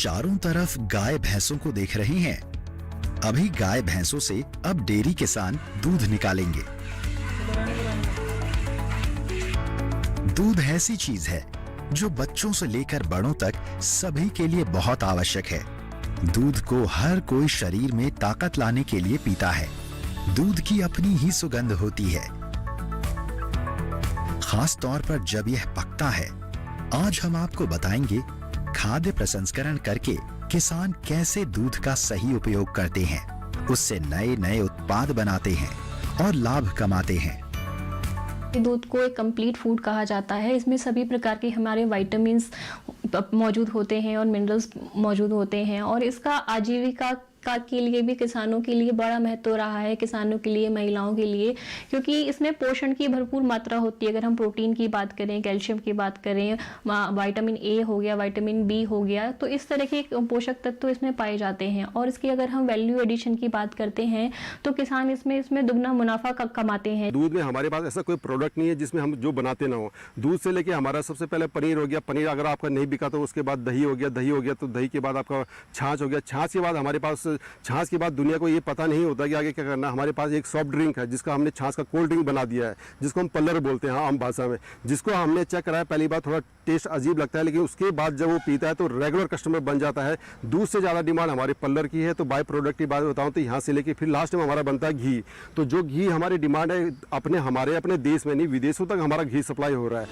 चारों तरफ गाय भैंसों को देख रहे हैं? अभी गाय भैंसों से अब डेयरी किसान दूध निकालेंगे। दूध ऐसी चीज है जो बच्चों से लेकर बड़ों तक सभी के लिए बहुत आवश्यक है। दूध को हर कोई शरीर में ताकत लाने के लिए पीता है। दूध की अपनी ही सुगंध होती है, खास तौर पर जब यह पकता है। आज हम आपको बताएंगे खाद्य प्रसंस्करण करके किसान कैसे दूध का सही उपयोग करते हैं, उससे नए नए उत्पाद बनाते हैं और लाभ कमाते हैं। दूध को एक कंप्लीट फूड कहा जाता है। इसमें सभी प्रकार के हमारे विटामिन्स मौजूद होते हैं और मिनरल्स मौजूद होते हैं, और इसका आजीविका के लिए भी किसानों के लिए बड़ा महत्व रहा है, किसानों के लिए, महिलाओं के लिए, क्योंकि इसमें पोषण की भरपूर मात्रा होती है। अगर हम प्रोटीन की बात करें, कैल्शियम की बात करें, विटामिन ए हो गया, विटामिन बी हो गया, तो इस तरह के पोषक तत्व इसमें पाए जाते हैं। और इसकी अगर हम वैल्यू एडिशन की बात करते हैं तो किसान इसमें दुगना मुनाफा कमाते हैं। दूध में हमारे पास ऐसा कोई प्रोडक्ट नहीं है जिसमें हम जो बनाते ना हो। दूध से लेके हमारा सबसे पहले पनीर हो गया, पनीर अगर आपका नहीं बिका तो उसके बाद दही हो गया तो दही के बाद आपका छाछ हो गया, छाछ के बाद हमारे पास छाछ के बाद दुनिया को ये पता नहीं होता कि आगे क्या करना। हमारे पास एक सॉफ्ट ड्रिंक है जिसका हमने छाछ का कोल्ड ड्रिंक बना दिया है, जिसको हम पल्लर बोलते हैं आम भाषा में, जिसको हमने चेक कराया। पहली बार थोड़ा टेस्ट अजीब लगता है, लेकिन उसके बाद जब वो पीता है तो रेगुलर कस्टमर बन जाता है। दूध से ज़्यादा डिमांड हमारे पल्लर की है। तो बाय प्रोडक्ट की बात बताऊँ तो यहाँ से लेके फिर लास्ट में हमारा बनता है घी। तो जो घी हमारी डिमांड है हमारे अपने देश में नहीं, विदेशों तक हमारा घी सप्लाई हो रहा है।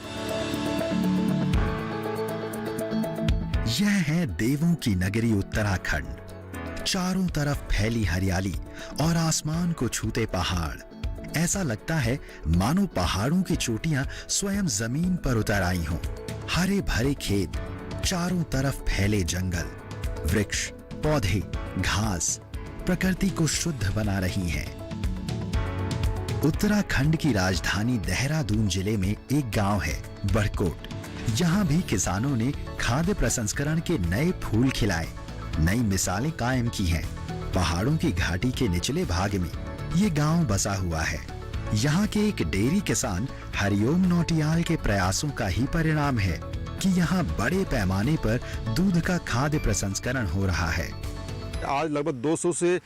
यह है देवों की नगरी उत्तराखंड। चारों तरफ फैली हरियाली और आसमान को छूते पहाड़। ऐसा लगता है मानो पहाड़ों की चोटियां स्वयं जमीन पर उतर आई हों। हरे भरे खेत, चारों तरफ फैले जंगल, वृक्ष, पौधे, घास प्रकृति को शुद्ध बना रही हैं। उत्तराखंड की राजधानी देहरादून जिले में एक गांव है बड़कोट। यहाँ भी किसानों ने खाद्य प्रसंस्करण के नए फूल खिलाए, नई मिसालें कायम की हैं। पहाड़ों की घाटी के निचले भाग में ये गांव बसा हुआ है। यहाँ के एक डेयरी किसान हरिओम नौटियाल के प्रयासों का ही परिणाम है कि यहाँ बड़े पैमाने पर दूध का खाद्य प्रसंस्करण हो रहा है। आज लगभग 200 से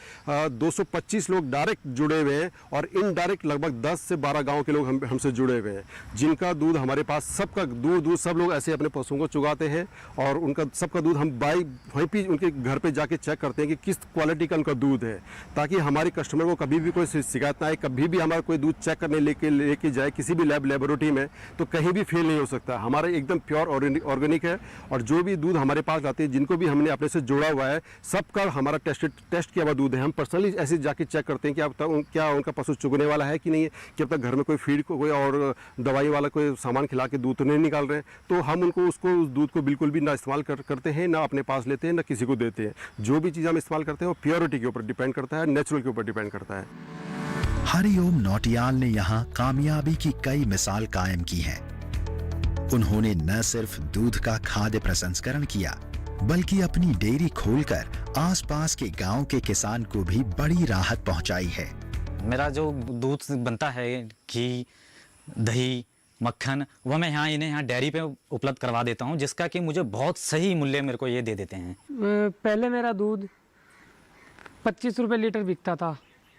225 लोग डायरेक्ट जुड़े हुए हैं और इनडायरेक्ट लगभग 10 से 12 गांव के लोग हमसे जुड़े हुए हैं, जिनका दूध हमारे पास सबका दूध सब लोग ऐसे अपने पशुओं को चुगाते हैं और उनका सबका दूध हम वहीं पे उनके घर पे जाके चेक करते हैं कि किस क्वालिटी का उनका दूध है, ताकि हमारे कस्टमर को कभी भी कोई शिकायत ना आए। कभी भी हमारा कोई दूध चेक करने लेके जाए किसी भी लेबोरेटरी में तो कहीं भी फेल नहीं हो सकता। हमारा एकदम प्योर ऑर्गेनिक है और जो भी दूध हमारे पास लाते हैं, जिनको भी हमने अपने से जोड़ा हुआ है, सबका हमारा टेस्ट किया हुआ दूध है। हम पर्सनली ऐसे जाके चेक करते हैं कि क्या उनका पशु चुगने वाला है कि नहीं है, कि अब तक घर में कोई फीड को कोई और दवाई वाला कोई सामान खिला के दूध तो नहीं निकाल रहे हैं। तो हम उनको उस दूध को बिल्कुल भी ना इस्तेमाल करते हैं, ना अपने पास लेते हैं, ना किसी को देते हैं। जो भी चीज़ हम इस्तेमाल करते हैं वो प्योरिटी के ऊपर डिपेंड करता है, नेचुरल के ऊपर डिपेंड करता है। हरिओम नौटियाल ने यहाँ कामयाबी की कई मिसाल कायम की है। उन्होंने न सिर्फ दूध का खाद्य प्रसंस्करण किया, बल्कि अपनी डेयरी खोलकर आसपास के गांव के किसान को भी बड़ी राहत पहुंचाई है। मेरा जो दूध बनता है, घी, दही, मक्खन, वह मैं यहाँ डेयरी पे उपलब्ध करवा देता हूँ, जिसका कि मुझे बहुत सही मूल्य मेरे को ये दे देते हैं। पहले मेरा दूध 25 रुपये लीटर बिकता था,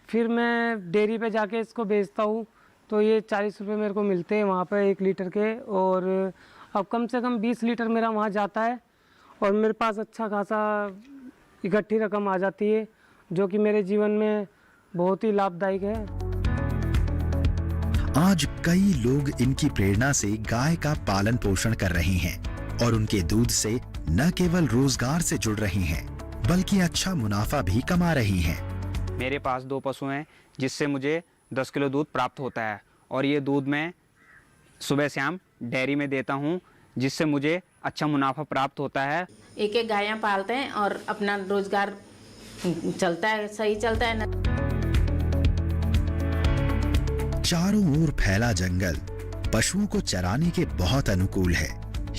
फिर मैं डेयरी पे जाके इसको बेचता हूँ तो ये 40 रुपये मेरे को मिलते हैं वहाँ पे 1 लीटर के, और अब कम से कम 20 लीटर मेरा वहाँ जाता है और मेरे पास अच्छा खासा इकट्ठी रकम आ जाती है, जो कि मेरे जीवन में बहुत ही लाभदायक है। आज कई लोग इनकी प्रेरणा से गाय का पालन पोषण कर रहे हैं और उनके दूध से न केवल रोजगार से जुड़ रहे हैं, बल्कि अच्छा मुनाफा भी कमा रही हैं। मेरे पास 2 पशु हैं, जिससे मुझे 10 किलो दूध प्राप्त होता है और ये दूध मैं सुबह शाम डेयरी में देता हूँ, जिससे मुझे अच्छा मुनाफा प्राप्त होता है। एक एक गायें पालते हैं और अपना रोजगार चलता है, सही चलता है। चारों ओर फैला जंगल पशुओं को चराने के बहुत अनुकूल है।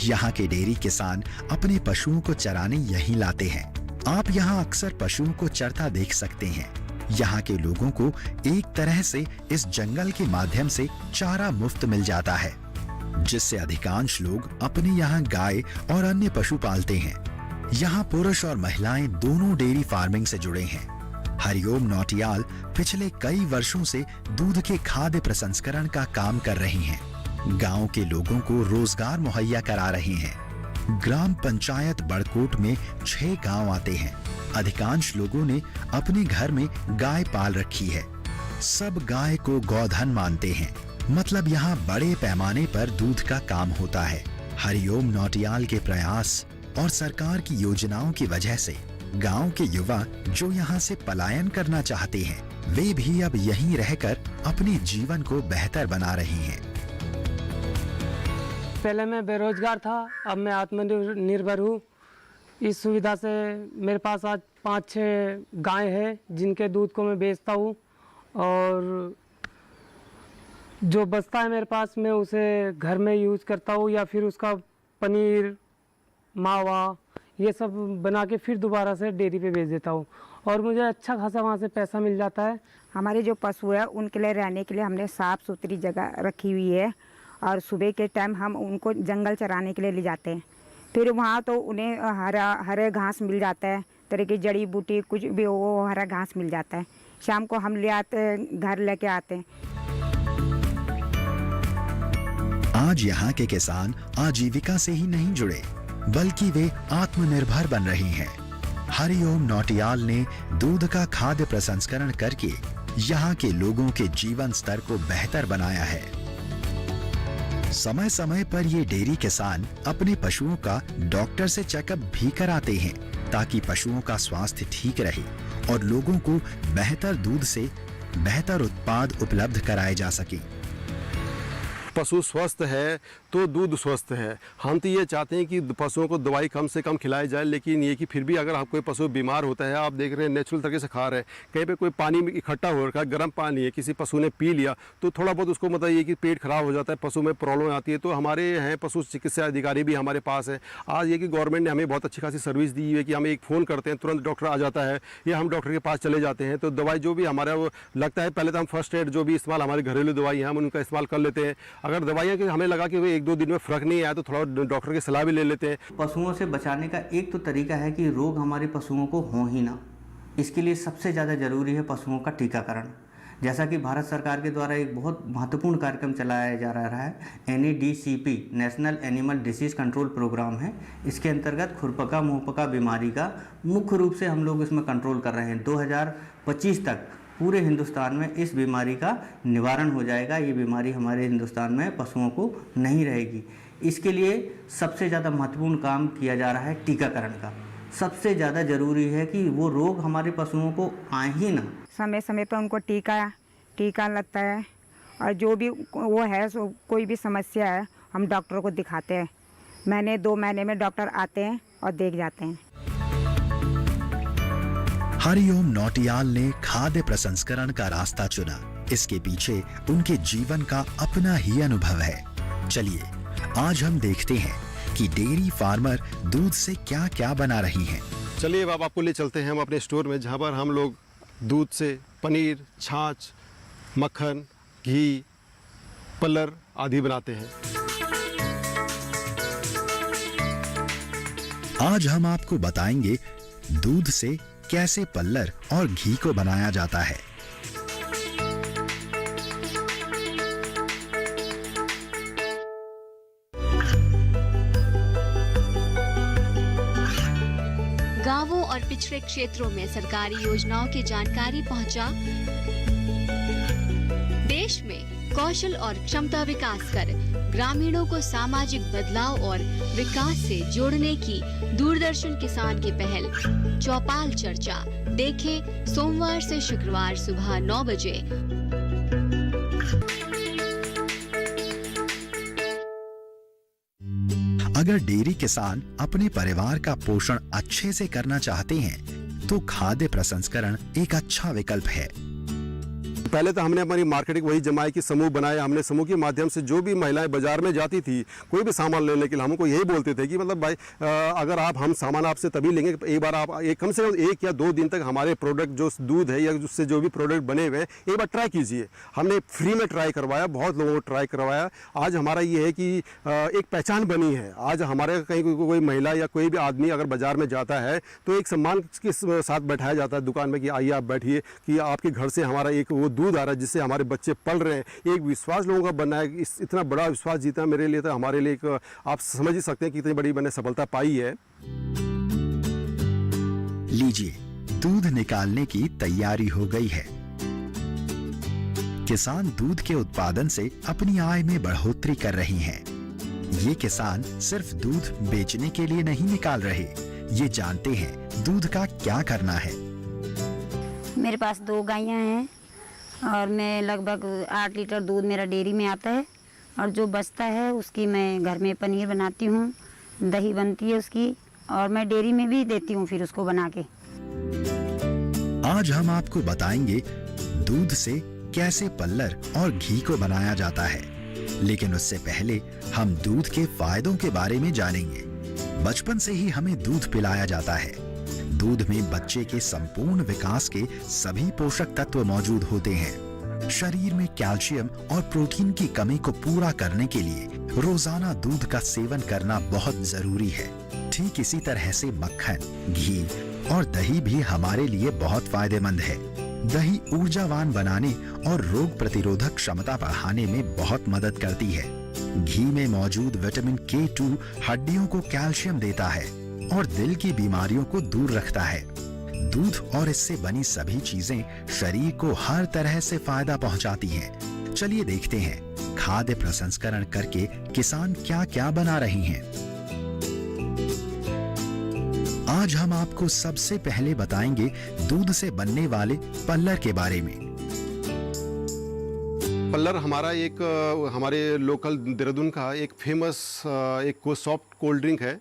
यहाँ के डेयरी किसान अपने पशुओं को चराने यहीं लाते हैं। आप यहाँ अक्सर पशुओं को चरता देख सकते हैं। यहाँ के लोगों को एक तरह से इस जंगल के माध्यम से चारा मुफ्त मिल जाता है, जिससे अधिकांश लोग अपने यहाँ गाय और अन्य पशु पालते हैं। यहाँ पुरुष और महिलाएं दोनों डेयरी फार्मिंग से जुड़े हैं। हरिओम नौटियाल पिछले कई वर्षों से दूध के खाद्य प्रसंस्करण का काम कर रही हैं। गांव के लोगों को रोजगार मुहैया करा रही हैं। ग्राम पंचायत बड़कोट में 6 गांव आते हैं। अधिकांश लोगों ने अपने घर में गाय पाल रखी है। सब गाय को गौधन मानते हैं, मतलब यहाँ बड़े पैमाने पर दूध का काम होता है। हरिओम नौटियाल के प्रयास और सरकार की योजनाओं की वजह से गांव के युवा जो यहाँ से पलायन करना चाहते हैं, वे भी अब यहीं रहकर अपने जीवन को बेहतर बना रही हैं। पहले मैं बेरोजगार था, अब मैं आत्मनिर्भर हूँ। इस सुविधा से मेरे पास आज 5-6 गाय हैं जिनके दूध को मैं बेचता हूँ, और जो बचता है मेरे पास मैं उसे घर में यूज़ करता हूँ, या फिर उसका पनीर, मावा ये सब बना के फिर दोबारा से डेयरी पे बेच देता हूँ, और मुझे अच्छा खासा वहाँ से पैसा मिल जाता है। हमारे जो पशु है उनके लिए रहने के लिए हमने साफ़ सुथरी जगह रखी हुई है, और सुबह के टाइम हम उनको जंगल चराने के लिए ले जाते हैं। फिर वहाँ तो उन्हें हरे घास मिल जाता है, तरह की जड़ी बूटी कुछ भी हो वो हरा घास मिल जाता है। शाम को हम ले आते हैं, घर लेके आते हैं। आज यहाँ के किसान आजीविका से ही नहीं जुड़े, बल्कि वे आत्मनिर्भर बन रही हैं। हरिओम नौटियाल ने दूध का खाद्य प्रसंस्करण करके यहाँ के लोगों के जीवन स्तर को बेहतर बनाया है। समय समय पर ये डेयरी किसान अपने पशुओं का डॉक्टर से चेकअप भी कराते हैं, ताकि पशुओं का स्वास्थ्य ठीक रहे और लोगों को बेहतर दूध से बेहतर उत्पाद उपलब्ध कराए जा सके। पशु स्वस्थ है तो दूध स्वस्थ है। हम तो ये चाहते हैं कि पशुओं को दवाई कम से कम खिलाई जाए, लेकिन ये कि फिर भी अगर आप कोई पशु बीमार होता है, आप देख रहे हैं नेचुरल तरीके से खा रहे हैं, कहीं पे कोई पानी में इकट्ठा हो रखा है, गर्म पानी है, किसी पशु ने पी लिया तो थोड़ा बहुत उसको मतलब ये कि पेट खराब हो जाता है, पशु में प्रॉब्लम आती है। तो हमारे हैं पशु चिकित्सा अधिकारी भी हमारे पास है। आज ये कि गवर्नमेंट ने हमें बहुत अच्छी खासी सर्विस दी है कि हम एक फ़ोन करते हैं, तुरंत डॉक्टर आ जाता है, या हम डॉक्टर के पास चले जाते हैं। तो दवाई जो भी हमारा वो लगता है, पहले तो हम फर्स्ट एड जो भी इस्तेमाल हमारे घरेलू दवाई हैं हम उनका इस्तेमाल कर लेते हैं। अगर दवाइयाँ कि हमें लगा कि वो 1-2 दिन में फ़र्क नहीं आया तो थोड़ा डॉक्टर की सलाह भी ले लेते हैं। पशुओं से बचाने का एक तो तरीका है कि रोग हमारे पशुओं को हो ही ना। इसके लिए सबसे ज़्यादा ज़रूरी है पशुओं का टीकाकरण। जैसा कि भारत सरकार के द्वारा एक बहुत महत्वपूर्ण कार्यक्रम चलाया जा रहा है, NEDCP national animal disease control programme है। इसके अंतर्गत खुरपका मुंहपका बीमारी का मुख्य रूप से हम लोग इसमें कंट्रोल कर रहे हैं। 2025 तक पूरे हिंदुस्तान में इस बीमारी का निवारण हो जाएगा। ये बीमारी हमारे हिंदुस्तान में पशुओं को नहीं रहेगी। इसके लिए सबसे ज़्यादा महत्वपूर्ण काम किया जा रहा है टीकाकरण का। सबसे ज़्यादा ज़रूरी है कि वो रोग हमारे पशुओं को आए ही ना। समय समय पर उनको टीका लगता है, और जो भी वो है कोई भी समस्या है हम डॉक्टर को दिखाते हैं। महीने 2 महीने में डॉक्टर आते हैं और देख जाते हैं। हरिओम नौटियाल ने खाद्य प्रसंस्करण का रास्ता चुना। इसके पीछे उनके जीवन का अपना ही अनुभव है। चलिए आज हम देखते हैं कि डेयरी फार्मर दूध से क्या क्या बना रही हैं। चलिए अब आपको ले चलते हैं हम अपने स्टोर में, जहाँ पर हम लोग दूध से पनीर, छाछ, मक्खन, घी, पल्लर आदि बनाते हैं। आज हम आपको बताएंगे दूध से कैसे पल्लर और घी को बनाया जाता है। गांवों और पिछड़े क्षेत्रों में सरकारी योजनाओं की जानकारी पहुंचा। देश में कौशल और क्षमता विकास कर ग्रामीणों को सामाजिक बदलाव और विकास से जोड़ने की दूरदर्शन किसान की पहल चौपाल चर्चा देखें सोमवार से शुक्रवार सुबह 9 बजे। अगर डेयरी किसान अपने परिवार का पोषण अच्छे से करना चाहते हैं तो खाद्य प्रसंस्करण एक अच्छा विकल्प है। पहले तो हमने हमारी मार्केटिंग वही जमाई कि समूह बनाए हमने। समूह के माध्यम से जो भी महिलाएं बाजार में जाती थी कोई भी सामान लेने के लिए हमको यही बोलते थे कि मतलब भाई अगर हम सामान आपसे तभी लेंगे एक बार आप कम से कम 1 या 2 दिन तक हमारे प्रोडक्ट जो दूध है या उससे जो भी प्रोडक्ट बने हुए हैं एक बार ट्राई कीजिए। हमने फ्री में ट्राई करवाया, बहुत लोगों को ट्राई करवाया। आज हमारा ये है कि एक पहचान बनी है। आज हमारे कहीं कोई महिला या कोई भी आदमी अगर बाजार में जाता है तो एक सम्मान के साथ बैठाया जाता है दुकान में कि आइए आप बैठिए कि आपके घर से हमारा एक वो दूध आ रहा है जिससे हमारे बच्चे पल रहे हैं। एक विश्वास लोगों का बनना है। इतना बड़ा विश्वास जीतना मेरे लिए तो हमारे लिए एक आप समझ ही सकते हैं कि इतनी बड़ी मैंने सफलता पाई है। लीजिए, दूध निकालने की तैयारी हो गई है। किसान दूध के उत्पादन से अपनी आय में बढ़ोतरी कर रही हैं। ये किसान सिर्फ दूध बेचने के लिए नहीं निकाल रहे, ये जानते हैं दूध का क्या करना है। मेरे पास 2 गायें हैं और मैं लगभग 8 लीटर दूध मेरा डेयरी में आता है और जो बचता है उसकी मैं घर में पनीर बनाती हूँ, दही बनती है उसकी और मैं डेयरी में भी देती हूँ फिर उसको बना के। आज हम आपको बताएंगे दूध से कैसे पल्लर और घी को बनाया जाता है, लेकिन उससे पहले हम दूध के फायदों के बारे में जानेंगे। बचपन से ही हमें दूध पिलाया जाता है। दूध में बच्चे के संपूर्ण विकास के सभी पोषक तत्व मौजूद होते हैं। शरीर में कैल्शियम और प्रोटीन की कमी को पूरा करने के लिए रोजाना दूध का सेवन करना बहुत जरूरी है। ठीक इसी तरह से मक्खन, घी और दही भी हमारे लिए बहुत फायदेमंद है। दही ऊर्जावान बनाने और रोग प्रतिरोधक क्षमता बढ़ाने में बहुत मदद करती है। घी में मौजूद विटामिन K2 हड्डियों को कैल्शियम देता है और दिल की बीमारियों को दूर रखता है। दूध और इससे बनी सभी चीजें शरीर को हर तरह से फायदा पहुंचाती हैं। चलिए देखते हैं खाद्य प्रसंस्करण करके किसान क्या क्या बना रही हैं। आज हम आपको सबसे पहले बताएंगे दूध से बनने वाले पल्लर के बारे में। पल्लर हमारा एक हमारे लोकल देहरादून का एक फेमस एक सॉफ्ट कोल्ड ड्रिंक है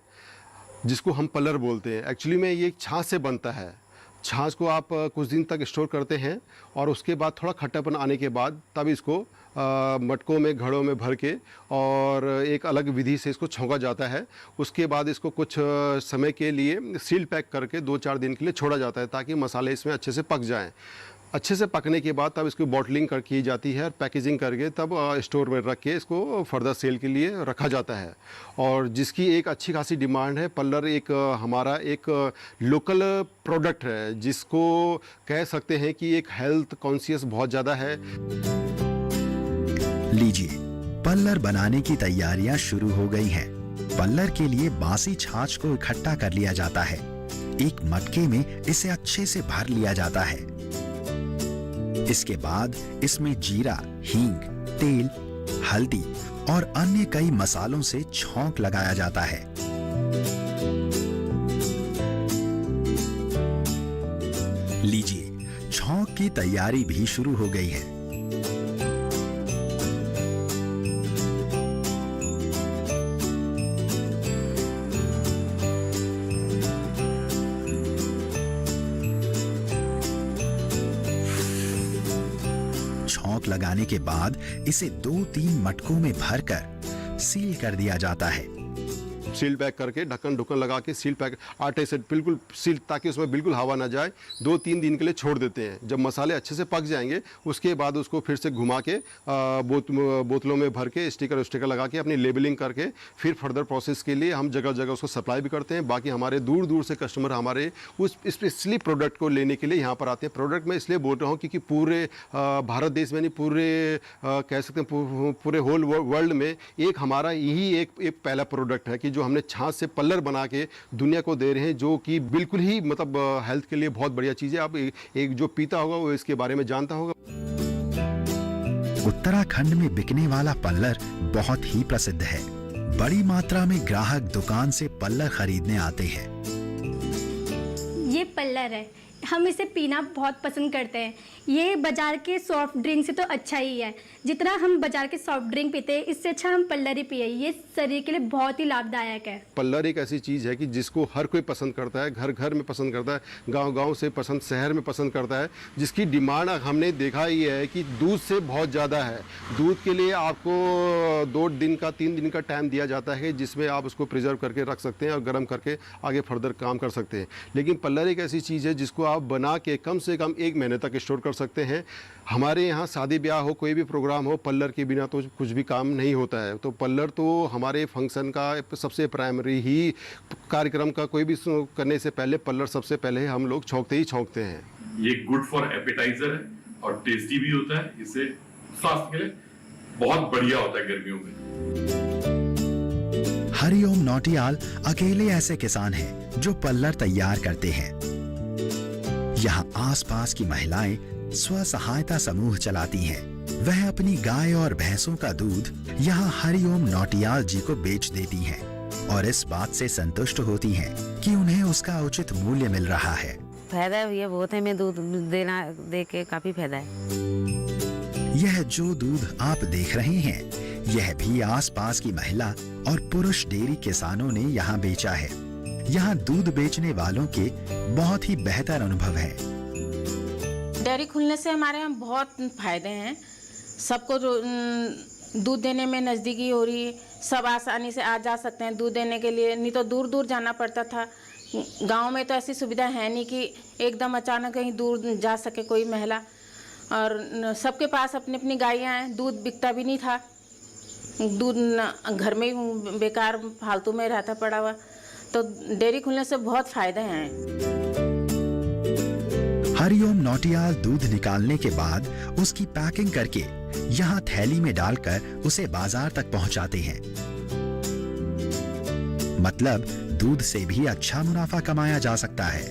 जिसको हम पल्लर बोलते हैं। एक्चुअली में ये छाछ से बनता है। छाछ को आप कुछ दिन तक स्टोर करते हैं और उसके बाद थोड़ा खट्टापन आने के बाद तब इसको मटकों में घड़ों में भर के और एक अलग विधि से इसको छौंका जाता है। उसके बाद इसको कुछ समय के लिए सील पैक करके 2-4 दिन के लिए छोड़ा जाता है ताकि मसाले इसमें अच्छे से पक जाएं। अच्छे से पकने के बाद तब इसकी बॉटलिंग कर की जाती है और पैकेजिंग करके तब स्टोर में रख के इसको फर्दर सेल के लिए रखा जाता है। और जिसकी एक अच्छी खासी डिमांड है। पल्लर एक हमारा एक लोकल प्रोडक्ट है जिसको कह सकते हैं कि एक हेल्थ कॉन्शियस बहुत ज़्यादा है। लीजिए, पल्लर बनाने की तैयारियां शुरू हो गई हैं। पल्लर के लिए बासी छाछ को इकट्ठा कर लिया जाता है। एक मटके में इसे अच्छे से भर लिया जाता है। इसके बाद इसमें जीरा, हींग, तेल, हल्दी और अन्य कई मसालों से छौंक लगाया जाता है। लीजिए, छौंक की तैयारी भी शुरू हो गई है। छौंक लगाने के बाद इसे 2-3 मटकों में भरकर सील कर दिया जाता है। सील पैक करके ढक्कन लगा के सील पैक आटे से बिल्कुल सील ताकि उसमें बिल्कुल हवा ना जाए 2-3 दिन के लिए छोड़ देते हैं। जब मसाले अच्छे से पक जाएंगे उसके बाद उसको फिर से घुमा के बोतलों में भर के स्टिकर लगा के अपनी लेबलिंग करके फिर फर्दर प्रोसेस के लिए हम जगह जगह उसको सप्लाई भी करते हैं। बाकी हमारे दूर दूर से कस्टमर हमारे उस स्पेशली प्रोडक्ट को लेने के लिए यहाँ पर आते हैं। प्रोडक्ट मैं इसलिए बोल रहा हूँ क्योंकि पूरे भारत देश में नहीं पूरे कह सकते हैं पूरे होल वर्ल्ड में एक हमारा यही एक पहला प्रोडक्ट है कि जो हमने छाछ से पल्लर बना के दुनिया को दे रहे हैं, जो कि बिल्कुल ही मतलब हेल्थ के लिए बहुत बढ़िया चीज़ है। आप एक जो पीता होगा वो इसके बारे में जानता होगा। उत्तराखंड में बिकने वाला पल्लर बहुत ही प्रसिद्ध है। बड़ी मात्रा में ग्राहक दुकान से पल्लर खरीदने आते हैं। ये पल्लर है, हम इसे पीना बहुत पसंद करते हैं ये बाजार के सॉफ्ट ड्रिंक से तो अच्छा ही है। जितना हम बाजार के सॉफ्ट ड्रिंक पीते हैं इससे अच्छा हम पल्लर ही पिए, ये शरीर के लिए बहुत ही लाभदायक है। पल्लर एक ऐसी चीज़ है कि जिसको हर कोई पसंद करता है, घर घर में पसंद करता है, गांव-गांव से पसंद, शहर में पसंद करता है, जिसकी डिमांड हमने देखा ही है कि दूध से बहुत ज़्यादा है। दूध के लिए आपको 2 दिन का 3 दिन का टाइम दिया जाता है जिसमें आप उसको प्रिजर्व करके रख सकते हैं और गर्म करके आगे फर्दर काम कर सकते हैं। लेकिन पल्लर एक ऐसी चीज़ है जिसको आप बना के कम से कम 1 महीने तक स्टोर कर सकते हैं। हमारे यहाँ शादी ब्याह हो, कोई भी प्रोग्राम हो, पल्लर के बिना तो कुछ भी काम नहीं होता है। तो पल्लर तो हमारे फंक्शन का सबसे प्राइमरी ही, कार्यक्रम का कोई भी करने से पहले पल्लर सबसे पहले हम लोग छौंकते हैं। ये गुड फॉर एपेटाइजर है और टेस्टी भी होता है। इससे स्वास्थ्य के लिए बहुत बढ़िया होता है गर्मियों में। हरिओम नौटियाल अकेले ऐसे किसान हैं जो पल्लर तैयार करते हैं। यहाँ आसपास की महिलाएं स्व सहायता समूह चलाती हैं। वह अपनी गाय और भैंसों का दूध यहाँ हरिओम नौटियाल जी को बेच देती हैं और इस बात से संतुष्ट होती हैं कि उन्हें उसका उचित मूल्य मिल रहा है। फायदा ये बहुत है, मैं दूध दे के काफी फायदा है। यह जो दूध आप देख रहे हैं, यह भी आसपास की महिला और पुरुष डेयरी किसानों ने यहाँ बेचा है। यहाँ दूध बेचने वालों के बहुत ही बेहतर अनुभव है। डेयरी खुलने से हमारे यहाँ बहुत फायदे हैं। सबको दूध देने में नज़दीकी हो रही है, सब आसानी से आ जा सकते हैं दूध देने के लिए। नहीं तो दूर दूर जाना पड़ता था। गांव में तो ऐसी सुविधा है नहीं कि एकदम अचानक कहीं दूर जा सके कोई महिला। और सबके पास अपनी अपनी गायें हैं, दूध बिकता भी नहीं था। दूध घर में ही बेकार फालतू में रहता पड़ा हुआ। तो डेयरी खुलने से बहुत फायदे हैं। हरिओम नौटियाल दूध निकालने के बाद उसकी पैकिंग करके यहाँ थैली में डालकर उसे बाजार तक पहुँचाते हैं। मतलब दूध से भी अच्छा मुनाफा कमाया जा सकता है।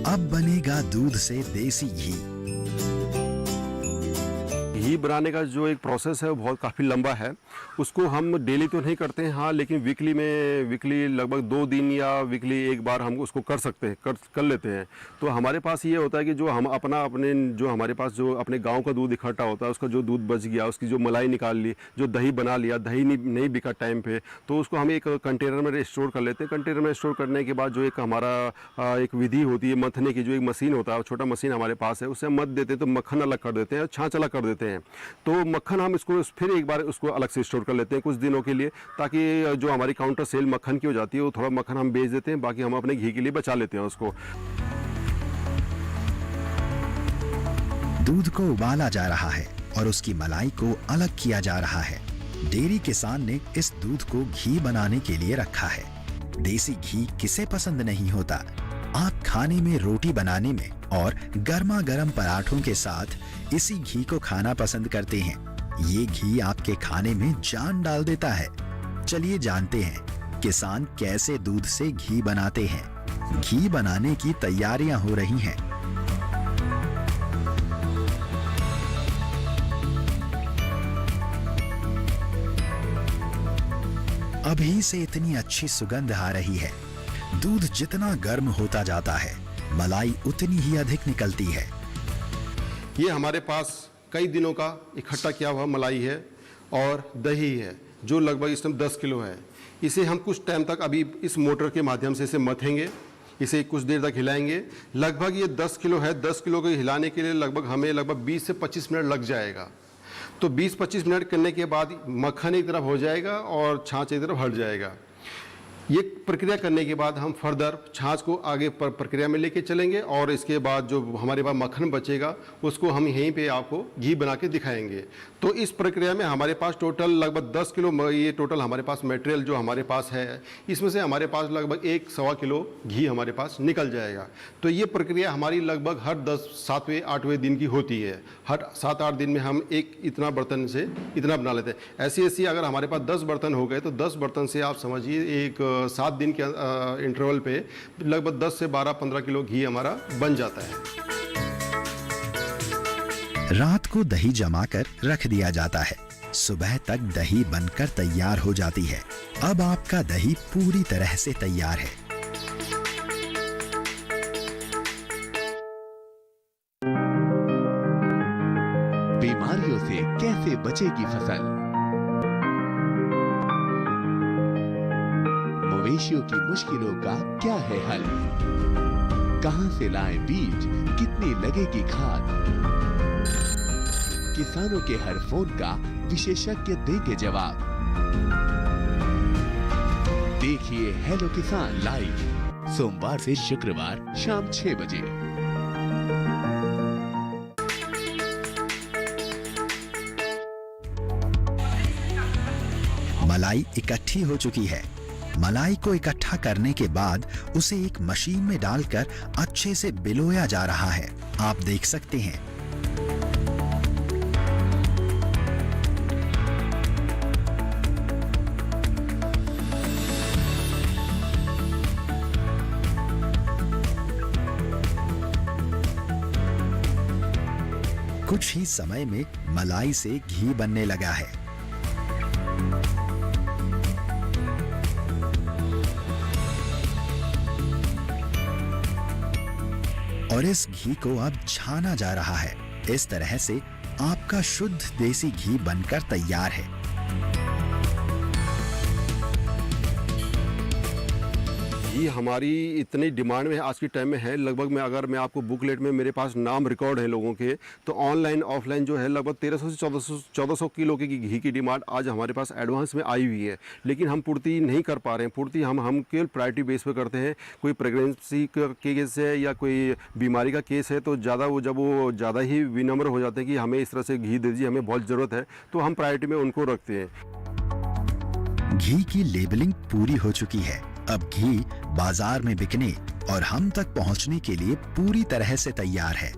अब बनेगा दूध से देसी घी। घी बनाने का जो एक प्रोसेस है वो बहुत काफ़ी लंबा है। उसको हम डेली तो नहीं करते हैं, हाँ, लेकिन वीकली लगभग 2 दिन या वीकली एक बार हम उसको कर सकते हैं, कर लेते हैं। तो हमारे पास ये होता है कि जो हम हमारे पास जो अपने गांव का दूध इकट्ठा होता है, उसका जो दूध बच गया, उसकी जो मलाई निकाल ली, जो दही बना लिया, दही नहीं बिका टाइम पे, तो उसको हम एक कंटेनर में स्टोर कर लेते हैं। कंटेनर में स्टोर करने के बाद जो एक हमारा एक विधि होती है मथने की, जो एक मशीन होता है, छोटा मशीन हमारे पास है, उससे हम मथ देते हैं तो मक्खन अलग कर देते हैं और छाछ अलग कर देते हैं। तो मक्खन हम इसको फिर एक बार उसको अलग से स्टोर कर लेते हैं कुछ दिनों के लिए, ताकि जो हमारी काउंटर सेल मक्खन की हो जाती है वो थोड़ा मक्खन हम बेच देते हैं, बाकी हम अपने घी के लिए बचा लेते हैं उसको। दूध को उबाला जा रहा है और उसकी मलाई को अलग किया जा रहा है। डेयरी किसान ने इस दूध को घी बनाने के लिए रखा है। देसी घी किसे पसंद नहीं होता। आप खाने में, रोटी बनाने में और गर्मा गर्म पराठों के साथ इसी घी को खाना पसंद करते हैं। ये घी आपके खाने में जान डाल देता है। चलिए जानते हैं किसान कैसे दूध से घी बनाते हैं। घी बनाने की तैयारियां हो रही हैं। अभी से इतनी अच्छी सुगंध आ रही है। दूध जितना गर्म होता जाता है, मलाई उतनी ही अधिक निकलती है। ये हमारे पास कई दिनों का इकट्ठा किया हुआ मलाई है और दही है, जो लगभग इस टाइम 10 किलो है। इसे हम कुछ टाइम तक अभी इस मोटर के माध्यम से इसे मथेंगे, इसे कुछ देर तक हिलाएंगे। लगभग ये 10 किलो है, 10 किलो को हिलाने के लिए हमें 20 से 25 मिनट लग जाएगा। तो 20-25 मिनट करने के बाद मक्खन एक तरफ हो जाएगा और छाछ एक तरफ हट जाएगा। ये प्रक्रिया करने के बाद हम फर्दर छाछ को आगे प्रक्रिया में लेके चलेंगे और इसके बाद जो हमारे पास मक्खन बचेगा उसको हम यहीं पे आपको घी बना के दिखाएंगे। तो इस प्रक्रिया में हमारे पास टोटल लगभग 10 किलो ये टोटल हमारे पास मटेरियल जो हमारे पास है, इसमें से हमारे पास लगभग 1-1.25 किलो घी हमारे पास निकल जाएगा। तो ये प्रक्रिया हमारी लगभग हर 7वें-8वें दिन की होती है। हर 7-8 दिन में हम एक इतना बर्तन से इतना बना लेते हैं। ऐसी अगर हमारे पास 10 बर्तन हो गए तो 10 बर्तन से आप समझिए एक 7 दिन के इंटरवल पे लगभग 10 से 12-15 किलो घी हमारा बन जाता है। रात को दही जमाकर रख दिया जाता है। सुबह तक दही बनकर तैयार हो जाती है। अब आपका दही पूरी तरह से तैयार है। बीमारियों से कैसे बचेगी फसल? मवेशियों की मुश्किलों का क्या है हल? कहां से लाएं बीज, कितनी लगेगी खाद? किसानों के हर फोन का विशेषज्ञ देंगे जवाब। देखिए हेलो किसान लाइव सोमवार से शुक्रवार शाम 6 बजे। मलाई इकट्ठी हो चुकी है। मलाई को इकट्ठा करने के बाद उसे एक मशीन में डालकर अच्छे से बिलोया जा रहा है। आप देख सकते हैं। कुछ ही समय में मलाई से घी बनने लगा है। और इस घी को अब छाना जा रहा है। इस तरह से आपका शुद्ध देसी घी बनकर तैयार है। घी हमारी इतनी डिमांड में आज के टाइम में है। लगभग मैं अगर मैं आपको बुकलेट में मेरे पास नाम रिकॉर्ड है लोगों के, तो ऑनलाइन ऑफलाइन जो है लगभग 1300 से 1400 किलो की घी की डिमांड आज हमारे पास एडवांस में आई हुई है। लेकिन हम पूर्ति नहीं कर पा रहे हैं। पूर्ति हम केवल प्रायोरिटी बेस पे करते हैं। कोई प्रेगनेंसी का केस है या कोई बीमारी का केस है तो जब वो ज़्यादा ही विनम्र हो जाते हैं कि हमें इस तरह से घी दे दीजिए, हमें बहुत ज़रूरत है, तो हम प्रायोरिटी में उनको रखते हैं। घी की लेबलिंग पूरी हो चुकी है। अब घी बाजार में बिकने और हम तक पहुंचने के लिए पूरी तरह से तैयार है।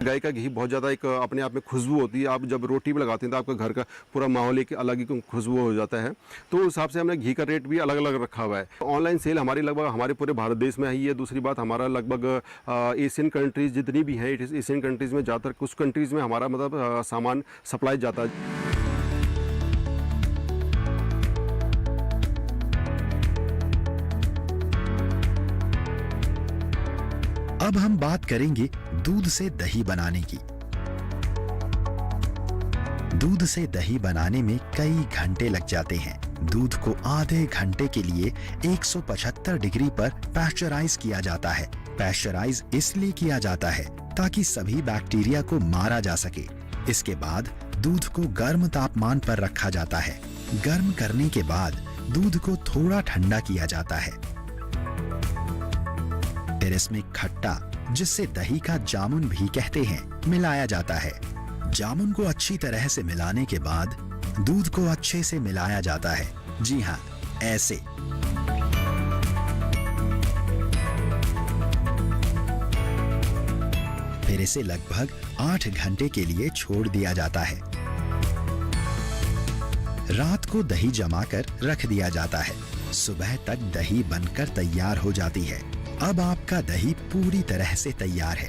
गाय का घी बहुत ज़्यादा एक अपने आप में खुशबू होती है। आप जब रोटी भी लगाते हैं तो आपका घर का पूरा माहौल एक अलग ही खुशबू हो जाता है। तो उस हिसाब से हमने घी का रेट भी अलग अलग रखा हुआ है। ऑनलाइन सेल हमारी लगभग हमारे पूरे भारत देश में ही है। दूसरी बात, हमारा लगभग एशियन कंट्रीज़ जितनी भी हैं, एशियन कंट्रीज़ में ज़्यादातर कुछ कंट्रीज़ में हमारा मतलब सामान सप्लाई जाता है। अब हम बात करेंगे दूध से दही बनाने की। दूध से दही बनाने में कई घंटे लग जाते हैं। दूध को आधे घंटे के लिए 175 डिग्री पर पैस्चराइज किया जाता है। पैस्चराइज इसलिए किया जाता है ताकि सभी बैक्टीरिया को मारा जा सके। इसके बाद दूध को गर्म तापमान पर रखा जाता है। गर्म करने के बाद दूध को थोड़ा ठंडा किया जाता है। फिर इसमें खट्टा, जिससे दही का जामुन भी कहते हैं, मिलाया जाता है। जामुन को अच्छी तरह से मिलाने के बाद दूध को अच्छे से मिलाया जाता है। जी हाँ, ऐसे। फिर इसे लगभग 8 घंटे के लिए छोड़ दिया जाता है। रात को दही जमाकर रख दिया जाता है। सुबह तक दही बनकर तैयार हो जाती है। अब आपका दही पूरी तरह से तैयार है।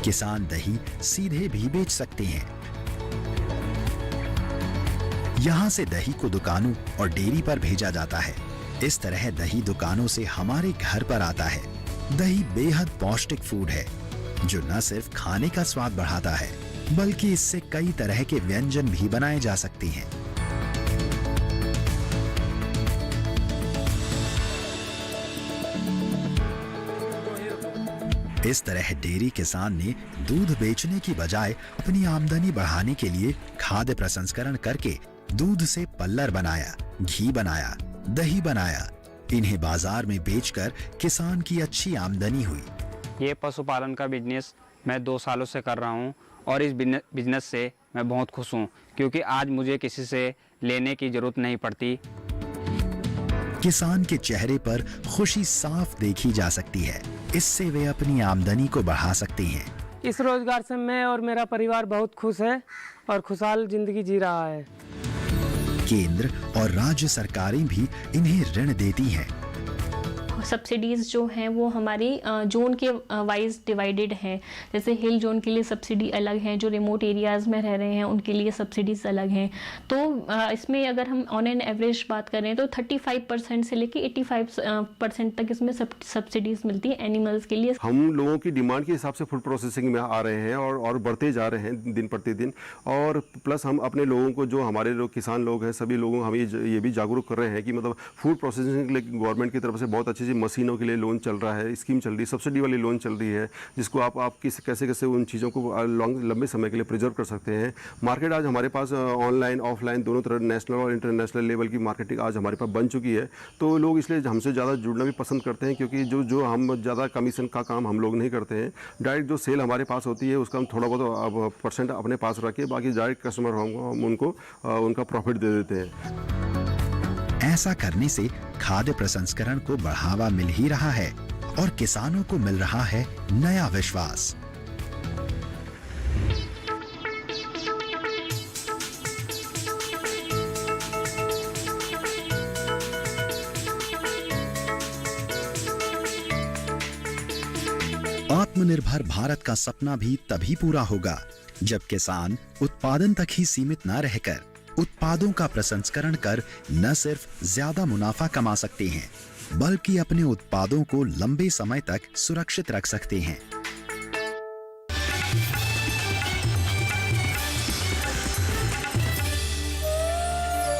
किसान दही सीधे भी बेच सकते हैं। यहां से दही को दुकानों और डेयरी पर भेजा जाता है। इस तरह दही दुकानों से हमारे घर पर आता है। दही बेहद पौष्टिक फूड है जो न सिर्फ खाने का स्वाद बढ़ाता है बल्कि इससे कई तरह के व्यंजन भी बनाए जा सकते हैं। इस तरह डेयरी किसान ने दूध बेचने की बजाय अपनी आमदनी बढ़ाने के लिए खाद्य प्रसंस्करण करके दूध से पल्लर बनाया, घी बनाया, दही बनाया। इन्हें बाजार में बेचकर किसान की अच्छी आमदनी हुई। ये पशुपालन का बिजनेस मैं 2 सालों से कर रहा हूँ और इस बिजनेस से मैं बहुत खुश हूँ क्योंकि आज मुझे किसी से लेने की जरूरत नहीं पड़ती। किसान के चेहरे पर खुशी साफ देखी जा सकती है। इससे वे अपनी आमदनी को बढ़ा सकते हैं। इस रोजगार से मैं और मेरा परिवार बहुत खुश है और खुशहाल जिंदगी जी रहा है। केंद्र और राज्य सरकारें भी इन्हें ऋण देती हैं। सब्सिडीज़ जो हैं वो हमारी जोन के वाइज डिवाइडेड हैं। जैसे हिल जोन के लिए सब्सिडी अलग है, जो रिमोट एरियाज़ में रह रहे हैं उनके लिए सब्सिडीज़ अलग हैं। तो इसमें अगर हम ऑन एन एवरेज बात करें तो 35% से लेके 85% तक इसमें सब्सिडीज़ मिलती है एनिमल्स के लिए। हम लोगों की डिमांड के हिसाब से फूड प्रोसेसिंग में आ रहे हैं और बढ़ते जा रहे हैं दिन प्रतिदिन। और प्लस हम अपने लोगों को, जो हमारे लोग किसान लोग हैं, सभी लोगों हम ये भी जागरूक कर रहे हैं कि मतलब फूड प्रोसेसिंग के लिए गवर्नमेंट की तरफ से बहुत अच्छी मशीनों के लिए लोन चल रहा है, स्कीम चल रही है, सब्सिडी वाली लोन चल रही है, जिसको आप कैसे उन चीज़ों को लंबे समय के लिए प्रिजर्व कर सकते हैं। मार्केट आज हमारे पास ऑनलाइन ऑफलाइन दोनों तरह नेशनल और इंटरनेशनल लेवल की मार्केटिंग आज हमारे पास बन चुकी है। तो लोग इसलिए हमसे ज़्यादा जुड़ना भी पसंद करते हैं, क्योंकि जो हम ज़्यादा कमीशन का काम हम लोग नहीं करते हैं। डायरेक्ट जो सेल हमारे पास होती है उसका हम थोड़ा बहुत परसेंट अपने पास रखे, बाकी डायरेक्ट कस्टमर हम उनको उनका प्रॉफिट दे देते हैं। ऐसा करने से खाद्य प्रसंस्करण को बढ़ावा मिल ही रहा है और किसानों को मिल रहा है नया विश्वास। आत्मनिर्भर भारत का सपना भी तभी पूरा होगा जब किसान उत्पादन तक ही सीमित न रहकर उत्पादों का प्रसंस्करण कर न सिर्फ ज्यादा मुनाफा कमा सकते हैं, बल्कि अपने उत्पादों को लंबे समय तक सुरक्षित रख सकते हैं।